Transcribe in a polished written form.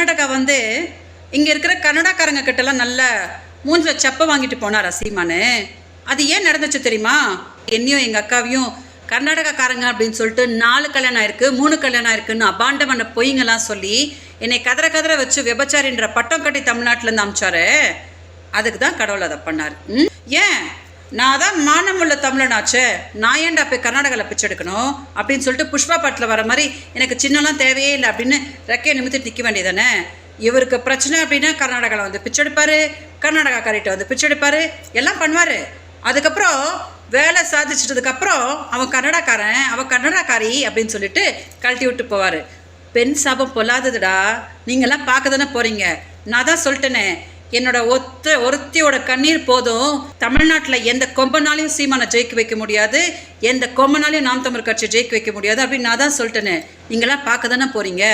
கர்நாடகா வந்து இங்கே இருக்கிற கன்னடாக்காரங்க கிட்டலாம் நல்ல மூஞ்சில் செப்பை வாங்கிட்டு போனார் சீமானு. அது ஏன் நடந்துச்சு தெரியுமா? என்னையும் எங்கள் அக்காவையும் கர்நாடகாக்காரங்க அப்படின்னு சொல்லிட்டு 4 கல்யாணம் ஆயிருக்கு, 3 கல்யாணம் ஆயிருக்குன்னு அபாண்டமான பொய்ங்கெல்லாம் சொல்லி என்னை கதற கதற வச்சு விபச்சாரின்ற பட்டம் கட்டி தமிழ்நாட்டிலேருந்து அமிச்சாரு. அதுக்கு தான் கடவுள் அதை பண்ணார். ஏன் நான் தான் மானமுள்ள தமிழனாச்சே, நான் ஏன்டா போய் கர்நாடகாவில் பிச்சை எடுக்கணும் அப்படின்னு சொல்லிட்டு புஷ்பா பாட்டில் வர மாதிரி எனக்கு சின்னலாம் தேவையே இல்லை அப்படின்னு ரெக்கையை நிமித்தி நிற்க வேண்டியதானே. இவருக்கு பிரச்சனை அப்படின்னா கர்நாடகாவில் வந்து பிச்சை எடுப்பார், கர்நாடகாக்காரிட்ட வந்து பிச்சை எடுப்பார், எல்லாம் பண்ணுவார். அதுக்கப்புறம் வேலை சாதிச்சிட்டதுக்கப்புறம் அவன் கன்னடாக்காரன், அவன் கன்னடாக்காரி அப்படின்னு சொல்லிட்டு கழட்டி விட்டு போவார். பெண் சாபம் பொல்லாததுடா, நீங்கள்லாம் பார்க்க தானே போகிறீங்க. நான் தான் சொல்லிட்டேனே, என்னோட ஒருத்தியோட கண்ணீர் போதும், தமிழ்நாட்டில் எந்த கொம்பனாலையும் சீமானை ஜெயிக்க வைக்க முடியாது, எந்த கொம்பனாலையும் நாம் தமிழ் கட்சியை ஜெயிக்க வைக்க முடியாது அப்படின்னு நான் தான் சொல்லிட்டேனே. நீங்களாம் பார்க்க தானே போகிறீங்க.